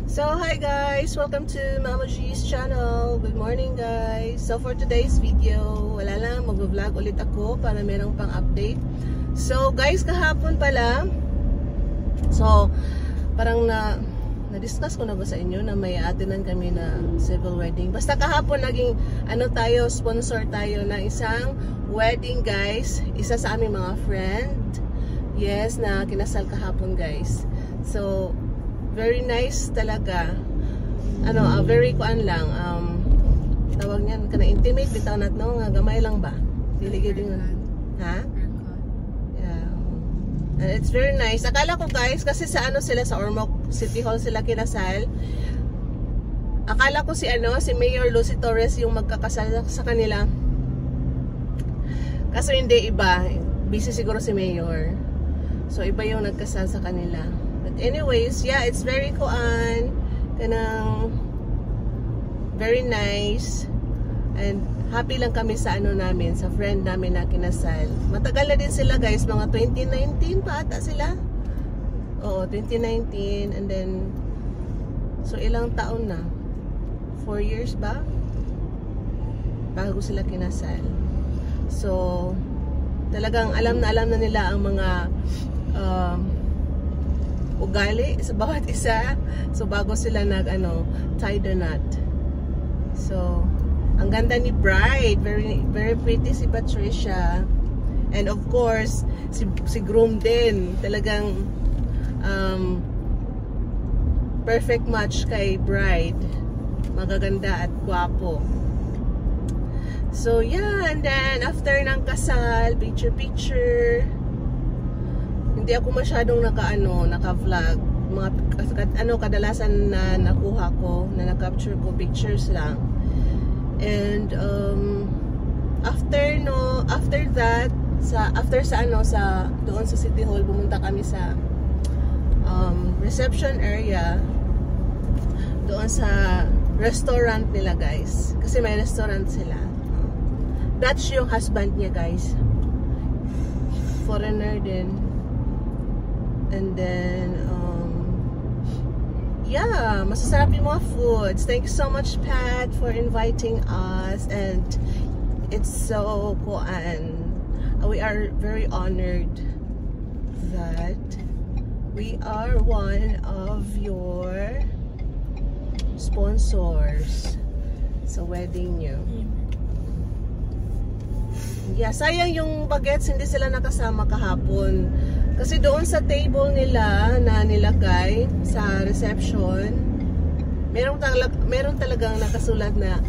So hi guys, welcome to Mama G's channel. Good morning guys. So for today's video, wala lang, mag-vlog ulit ako para merong pang update. So guys, kahapon pala, so parang na-discuss ko na ba sa inyo na may atinan kami na civil wedding. Basta kahapon naging sponsor tayo na isang wedding guys. Isa sa aming mga friend. Yes, na kinasal kahapon guys. So very nice talaga. Very kuan lang. Tawag niyan, kana intimate bitaw nat no, nga gamay lang ba? Diligid din. Ha? Yeah. And it's very nice. Akala ko guys, kasi sa sila sa Ormoc City Hall sila kinasal. Akala ko si Mayor Lucy Torres yung magkakasal sa kanila. Kaso hindi, iba. Busy siguro si Mayor. So iba yung nagkasal sa kanila. Anyways, yeah, it's very kanang very nice and happy lang kami sa namin, sa friend namin na kinasal. Matagal na din sila guys, mga 2019 pa ata sila. Oo, 2019 and then so ilang taon na? 4 years ba? Bago sila kinasal. So talagang alam na nila ang mga ugali sa bawat isa. So bago sila tie the knot. So ang ganda ni bride, very very pretty si Patricia. And of course si groom din, talagang perfect match kay bride. Magaganda at gwapo. So yeah, and then after ng kasal, picture. Hindi ako masyadong naka-vlog. Mga kadalasan na nakuha ko, na na-capture ko pictures lang. And after that, doon sa City Hall, pumunta kami sa reception area. Doon sa restaurant nila, guys. Kasi may restaurant sila. Dutch yung husband niya, guys. Foreigner din. And then, yeah, masasarap yung mga foods. Thank you so much, Pat, for inviting us. And it's so we are very honored that we are one of your sponsors sa wedding nyo. Yeah, sayang yung bagets, hindi sila nakasama kahapon. Kasi doon sa table nila na nilagay sa reception, meron talagang nakasulat na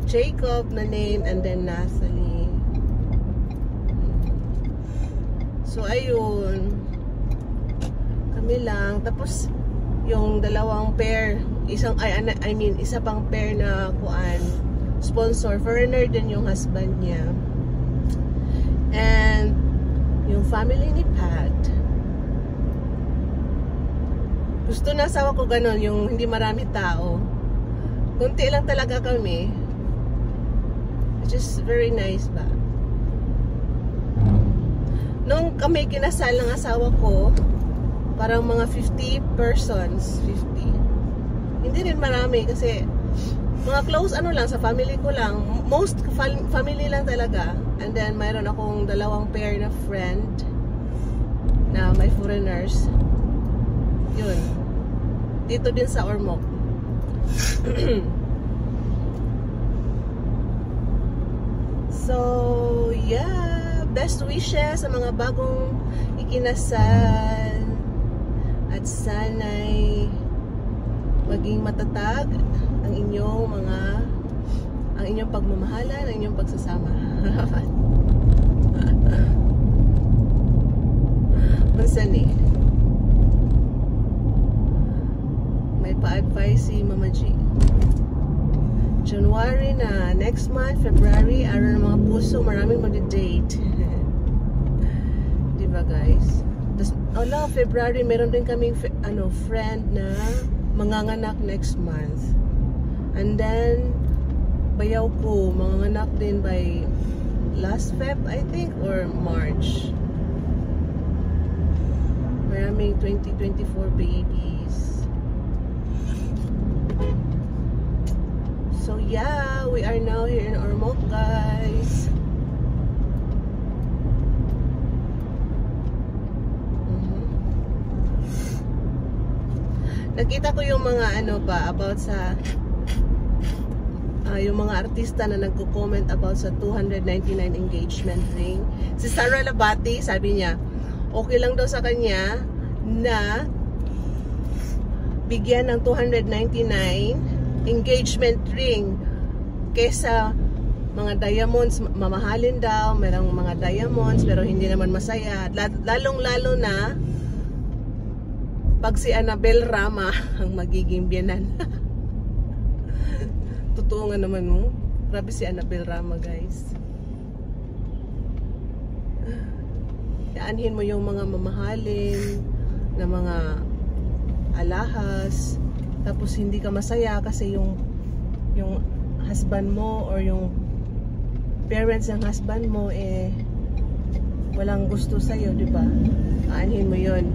Jacob na name and then Natalie. So ayun, kami lang. Tapos yung dalawang pair, isa pang pair na sponsor, foreigner din yung husband niya. And yung family ni Pat, gusto na asawa ko ganun, yung hindi marami tao, kunti lang talaga kami, which is very nice ba. Nung kami kinasal ng asawa ko, parang mga 50 persons, 50. Hindi rin marami kasi mga close lang, sa family ko lang, most family lang talaga. And then mayroon akong dalawang pair na friend na may foreigners. Yun, dito din sa Ormoc. So yeah, best wishes sa mga bagong ikinasal at sana'y maging matatag ang inyong pagmamahalan, ang inyong pagsasama. Minsan may pa-advise si Mama G. January na, next month, February, araw ng mga puso, maraming mag-date. Diba guys? Tapos, February, meron din kaming friend na manganganak next month. And then bayaw ko manganganak din by last Feb, I think, or March. Maraming 2024 babies. nakita ko yung mga ano ba about sa yung mga artista na nagko-comment about sa 299 engagement ring. Si Sarah Labati, sabi niya, okay lang daw sa kanya na bigyan ng 299 engagement ring kesa mga diamonds. Mamahalin daw, merong mga diamonds pero hindi naman masaya. Lalong-lalo na pag si Annabel Rama ang magiging biyenan. Totoo nga naman mo. Grabe si Annabel Rama, guys. Aanhin mo yung mga mamahalin na mga alahas, tapos hindi ka masaya kasi yung husband mo or yung parents ng husband mo walang gusto sa'yo, di ba? Aanhin mo yun.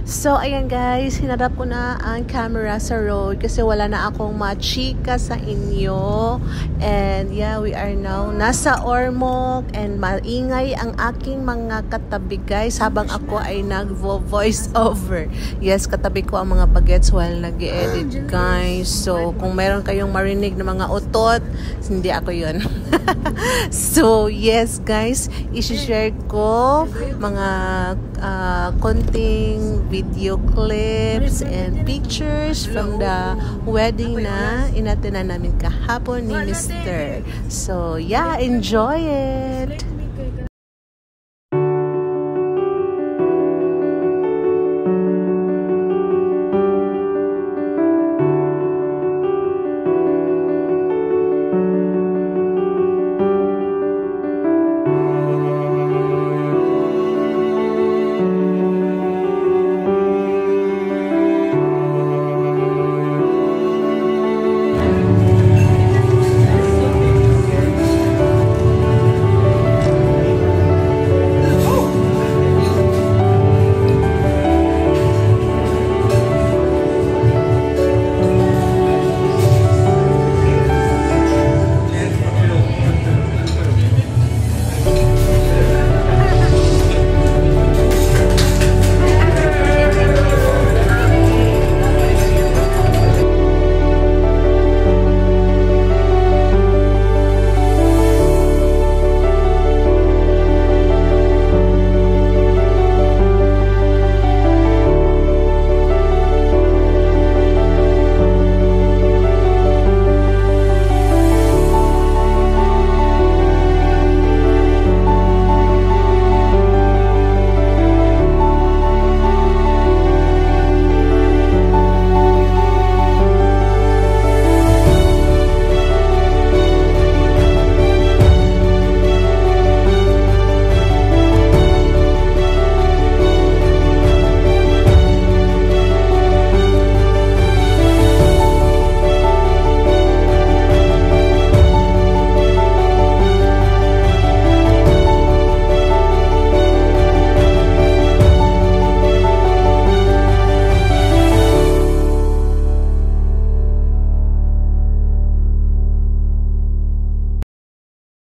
So, ayan guys, hinarap ko na ang camera sa road kasi wala na akong machika sa inyo. And yeah, we are now nasa Ormoc and maingay ang aking mga katabi guys habang ako ay nag-voice over. Yes, katabi ko ang mga bagets while nag-edit guys. So, kung meron kayong marinig na mga utot, hindi ako yun. So, yes guys, isi-share ko mga konting video clips and pictures from the wedding na inatenan namin kahapon ni Mr. So, yeah, enjoy it!